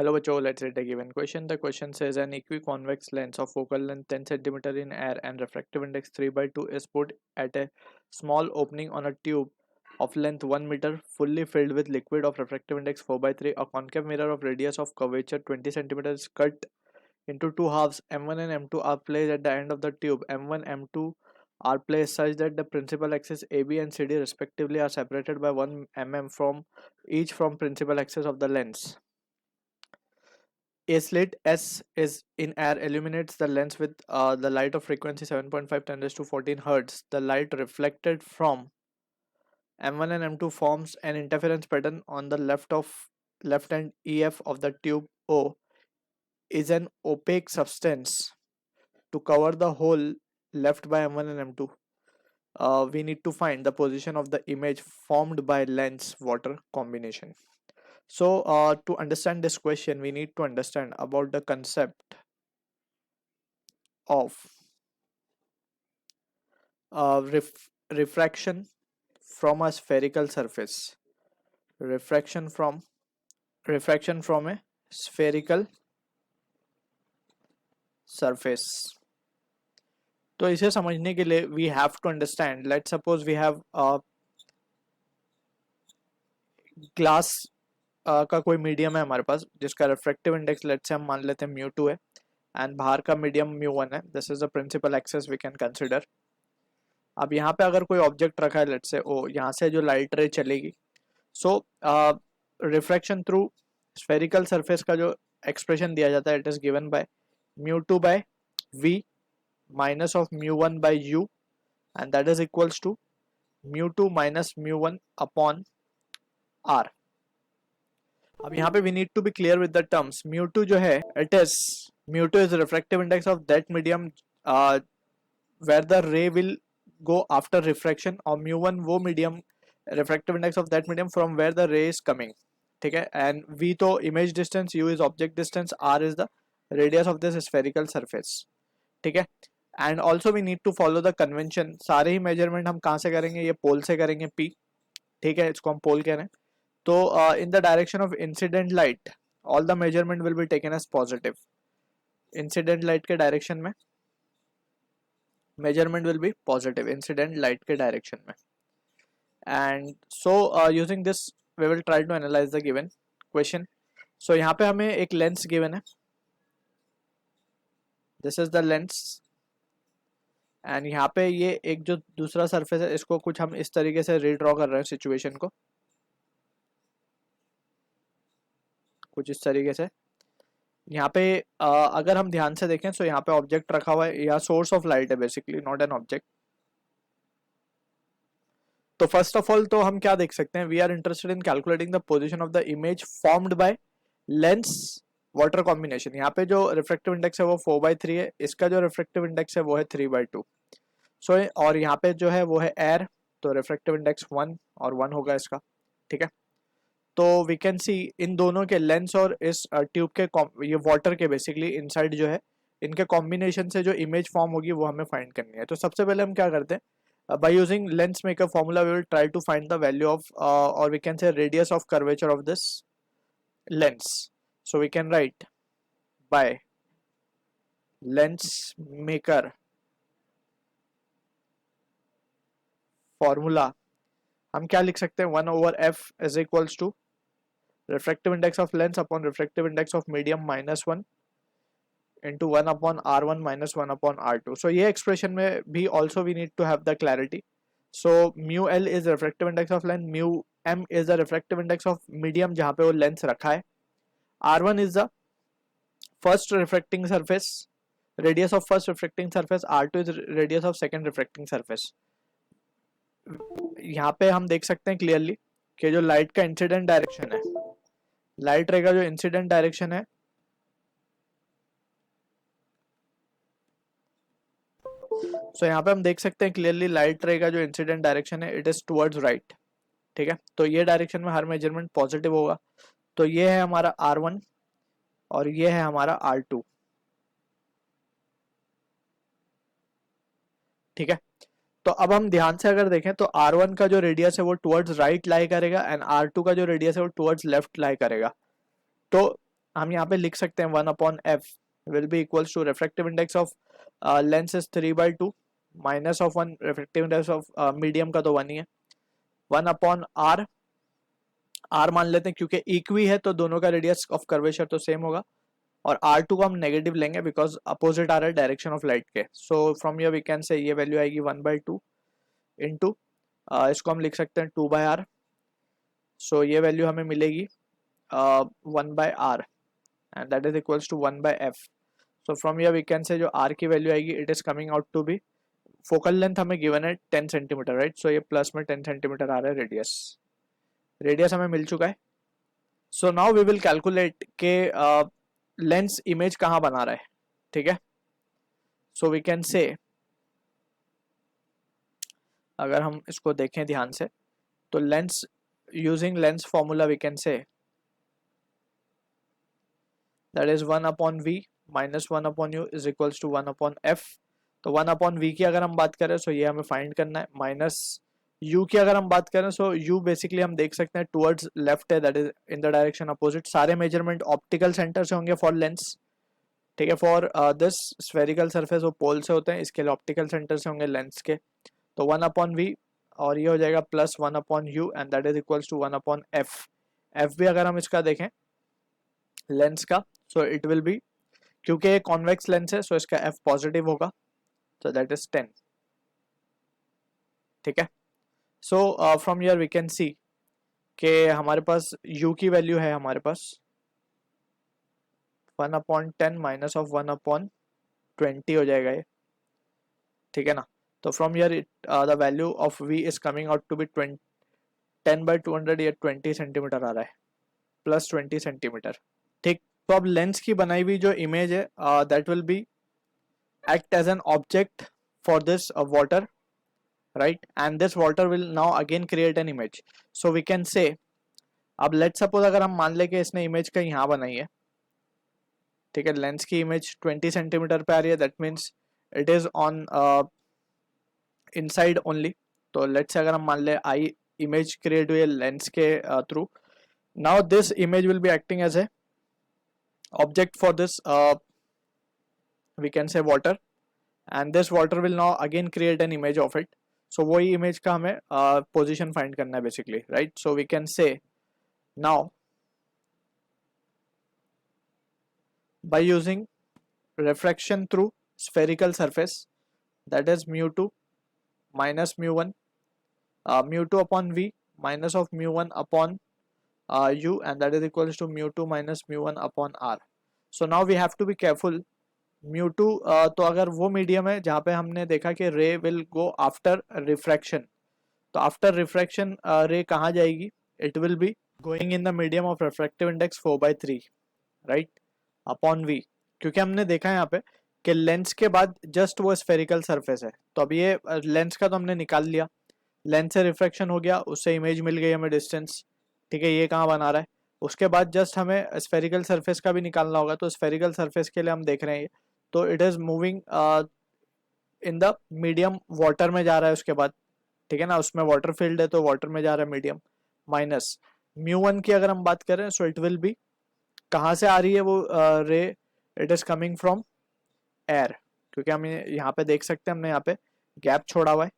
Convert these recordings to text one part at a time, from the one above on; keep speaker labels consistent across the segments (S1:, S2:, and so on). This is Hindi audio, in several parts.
S1: Hello बच्चों, let's read a given question. The question says an equiconvex lens of focal length 10 cm in air and refractive index 3/2 is put at a small opening on a tube of length 1 meter fully filled with liquid of refractive index 4/3. A concave mirror of radius of curvature 20 cm is cut into two halves. M1 and M2 are placed at the end of the tube. M1 M2 are placed such that the principal axis AB and CD respectively are separated by 1 mm from each from principal axis of the lens. A slit S is in air illuminates the lens with the light of frequency 7.5 10 to 14 Hz. The light reflected from M1 and M2 forms an interference pattern on the left end EF of the tube. O is an opaque substance to cover the hole left by M1 and M2. We need to find the position of the image formed by lens water combination. So to understand this question, we need to understand about the concept of refraction from a spherical surface. refraction from Refraction from a spherical surface. तो इसे समझने के लिए we have to understand, let's suppose we have glass का कोई मीडियम है हमारे पास जिसका रिफ्रैक्टिव इंडेक्स लेट्स से हम मान लेते हैं μ2 है एंड बाहर का मीडियम μ1 है. This is the principal axis we can consider. अब यहाँ पे अगर कोई ऑब्जेक्ट रखा है लेट्स से ओ, यहाँ से जो लाइट रे चलेगी, so refraction through spherical surface का जो एक्सप्रेशन दिया जाता है it is given by μ2 by v minus of μ1 by u and that is equals to μ2 minus μ1 upon r. अब यहाँ पे we need to be clear with the terms. μ2 जो है it is μ2 is refractive index of that medium where the ray will go after refraction, और μ1 वो medium refractive index of that medium from where the ray is coming. ठीक है, and v तो image distance, u is object distance, r is the radius of this spherical surface. ठीक है, and also we need to follow the convention. सारे ही measurement हम कहाँ से करेंगे, ये pole से करेंगे p. ठीक है, इसको हम pole कह रहे हैं. तो in the direction of incident light all the measurement will be taken as positive. incident light के direction में measurement will be positive incident light के direction में. And so using this we will try to analyze the given question. So यहाँ पे हमें एक lens given है, this is the lens, and यहाँ पे ये एक जो दूसरा surface है इसको कुछ हम इस तरीके से redraw कर रहे हैं situation को, कुछ इस तरीके से. यहाँ पे अगर हम ध्यान से देखें तो यहाँ पे ऑब्जेक्ट रखा हुआ है या सोर्स ऑफ लाइट है बेसिकली, नॉट एन ऑब्जेक्ट. तो फर्स्ट ऑफ ऑल तो हम क्या देख सकते हैं, we are interested in calculating the position of the image formed by lens water combination. यहाँ पे जो रिफ्रैक्टिव इंडेक्स है वो 4/3 है, इसका जो रिफ्रैक्टिव इंडेक्स है वो है 3/2. सो और यहाँ पे जो है वो है एयर, तो रिफ्रैक्टिव इंडेक्स 1 और 1 होगा इसका. ठीक है, तो वी कैन सी इन दोनों के लेंस और इस ट्यूब के ये वाटर के बेसिकली इनसाइड जो है इनके कॉम्बिनेशन से जो इमेज फॉर्म होगी वो हमें फाइंड करनी है. तो सबसे पहले हम क्या करते हैं, by using lens maker formula we will try to find the value of or we can say radius of curvature of this lens. So we can write by lens maker formula हम क्या लिख सकते हैं, 1/f is equals to refractive index of lens upon refractive index of medium minus 1 into 1 upon r1 minus 1 upon r2. So ये expression में भी also we need to have the clarity. So mu l is the refractive index of lens, mu m is the refractive index of medium जहाँ पे वो lens रखा है, r1 is the first refracting surface, radius of first refracting surface, r2 is radius of second refracting surface. यहाँ पे हम देख सकते हैं क्लियरली कि जो लाइट का इंसिडेंट डायरेक्शन है, लाइट रे का जो इंसिडेंट डायरेक्शन है सो यहाँ पे हम देख सकते हैं क्लियरली लाइट रे का जो इंसिडेंट डायरेक्शन है इट इज टुवर्ड्स राइट. ठीक है, तो ये डायरेक्शन में हर मेजरमेंट पॉजिटिव होगा. तो ये है हमारा r1 और ये है हमारा r2. ठीक है, तो अब हम ध्यान से अगर देखें तो r1 का जो रेडियस है वो टुवर्ड्स राइट लाई करेगा एंड r2 का जो रेडियस है वो टुवर्ड्स लेफ्ट लाई करेगा. तो हम यहाँ पे लिख सकते हैं 1/f will be equals to refractive index of lens is 3/2 minus of 1 refractive index of medium का तो 1 ही है 1/r r मान लेते हैं क्योंकि इक्वी है तो दोनों का रेडियस ऑफ कर्वेचर तो सेम होगा और r2 को हम नेगेटिव लेंगे बिकॉज अपोजिट आ रहा है डायरेक्शन ऑफ लाइट के so from here we can say ये वैल्यू आएगी 1/2 इंटू इसको हम लिख सकते हैं 2/r सो ये वैल्यू हमें मिलेगी 1/r and that is equals to 1/f so from here we can say जो r की वैल्यू आएगी it is coming out to be focal length हमें गिवन है 10 सेंटीमीटर राइट सो ये प्लस में 10 सेंटीमीटर आ रहा है रेडियस हमें मिल चुका है so now we will calculate के लेंस इमेज कहाँ बना रहा है ठीक है सो वी कैन से अगर हम इसको देखें ध्यान से तो lens using lens formula we can say that is 1/v minus 1/u is equals to 1/f तो 1/v की अगर हम बात करें सो ये हमें फाइंड करना है माइनस u की अगर हम बात करें सो u बेसिकली हम देख सकते हैं टुवर्ड्स लेफ्ट है that is in the direction opposite सारे मेजरमेंट ऑप्टिकल सेंटर से होंगे फॉर लेंस ठीक है फॉर दिस स्फेरिकल सरफेस वो पोल से होते हैं इसके लिए ऑप्टिकल सेंटर से होंगे लेंस के तो 1/v और ये हो जाएगा plus 1/u and that is equals to 1/f f भी अगर हम इसका देखें लेंस का सो इट विल बी क्योंकि ये कॉन्वेक्स लेंस है सो इसका f पॉजिटिव होगा so that is 10 ठीक है so from here we can see कि हमारे पास u की वैल्यू है हमारे पास 1/10 माइनस ऑफ 1/20 हो जाएगा ये ठीक है ना तो from here the value of v is coming out to be 10/200 या 20 सेंटीमीटर आ रहा है प्लस 20 सेंटीमीटर ठीक तो अब लेंस की बनाई हुई जो इमेज है that will B act as an object for this water right and this water will now again create an image so we can say अब let's suppose अगर हम मान ले कि इसने इमेज का यहाँ बनाई है ठीक है लेंस की इमेज 20 सेंटीमीटर पे आ रही है that means it is on inside only तो लेट्स से अगर हम मान ले आई इमेज क्रिएट हुई है लेंस के through now this image will be acting as a object for this we can say water and this water will now again create an image of it so वही image का हमें position find करना है basically right so we can say now by using refraction through spherical surface that is mu2 minus mu1 mu2 upon v minus of mu1 upon u and that is equals to mu2 minus mu1 upon r so now we have to be careful म्यू2 तो अगर वो मीडियम है जहाँ पे हमने देखा कि ray will go after refraction तो आफ्टर रिफ्रैक्शन रे कहाँ जाएगी it will be going in the medium of refractive index 4/3 right upon we क्योंकि हमने देखा है यहाँ पे कि लेंस के बाद जस्ट वो स्फेरिकल सरफेस है तो अब ये लेंस का तो हमने निकाल लिया लेंस से रिफ्रैक्शन हो गया उससे इमेज मिल गई हमें डिस्टेंस ठीक है ये कहाँ बना रहा है उसके बाद जस्ट हमें स्फेरिकल सरफेस का भी निकालना होगा तो स्फेरिकल सरफेस के लिए हम देख रहे हैं तो it is moving in the medium water में जा रहा है उसके बाद ठीक है ना उसमें वाटर फील्ड है तो वाटर में जा रहा है मीडियम माइनस mu1 की अगर हम बात करें सो इट विल बी कहाँ से आ रही है वो रे it is coming from air क्योंकि हम यहाँ पे देख सकते हैं हमने यहाँ पे गैप छोड़ा हुआ है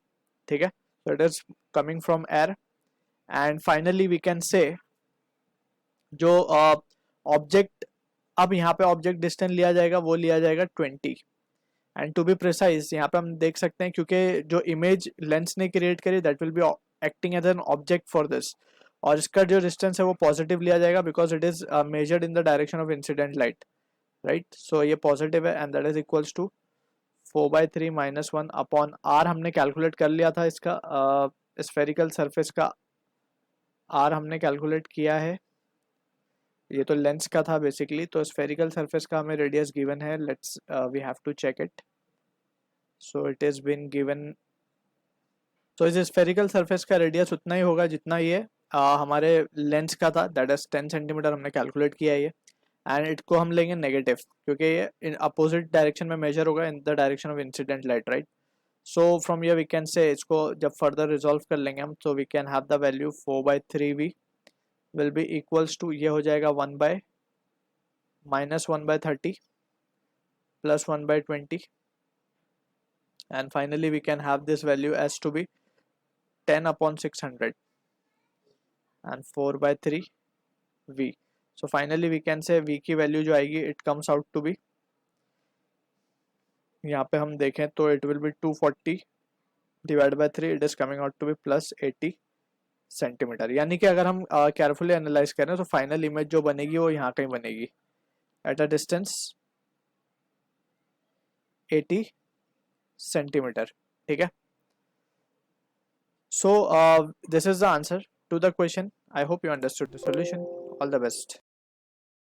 S1: ठीक है so it is coming from air and finally we can say जो ऑब्जेक्ट अब यहाँ पे ऑब्जेक्ट डिस्टेंस लिया जाएगा वो लिया जाएगा 20 एंड टू बी प्रिसाइज यहाँ पे हम देख सकते हैं क्योंकि जो इमेज लेंस ने क्रिएट करी that will be acting as an object for this और इसका जो डिस्टेंस है वो पॉजिटिव लिया जाएगा because it is measured in the direction of incident light right so ये पॉजिटिव है and that is equals to 4/3 minus 1 upon R हमने कैलकुलेट कर लिया था इसका स्फेरिकल सरफेस का आर हमने कैलकुलेट किया है ये तो लेंस का था बेसिकली तो स्फेरिकल सरफेस का हमें रेडियस गिवन है let's we have to check it so it is been given तो इस स्फेरिकल सरफेस का रेडियस उतना ही होगा जितना ये हमारे लेंस का था दैट इज 10 सेंटीमीटर हमने कैलकुलेट किया है ये एंड इसको हम लेंगे नेगेटिव क्योंकि ये इन अपोजिट डायरेक्शन में मेजर होगा in the direction of incident light right so from here we can say इसको जब फर्दर रिजॉल्व कर लेंगे हम तो we can have the value 4/3v will be equals to ये हो जाएगा 1/3 -1/30 plus 1/20, and finally we can have this value as to be 10/600 and 4/3 v. So finally we can say v की वैल्यू जो आएगी it comes out to be, यहाँ पे हम देखें तो it will be 240 divided by 3, it is coming out to be +80 centimetre. यानी कि अगर हम केयरफुली एनालाइज करें तो फाइनल इमेज जो बनेगी वो यहाँ कहीं बनेगी एट अ डिस्टेंस 80 सेंटीमीटर. ठीक है. So this is the answer to the question. I hope you understood the solution. All the best.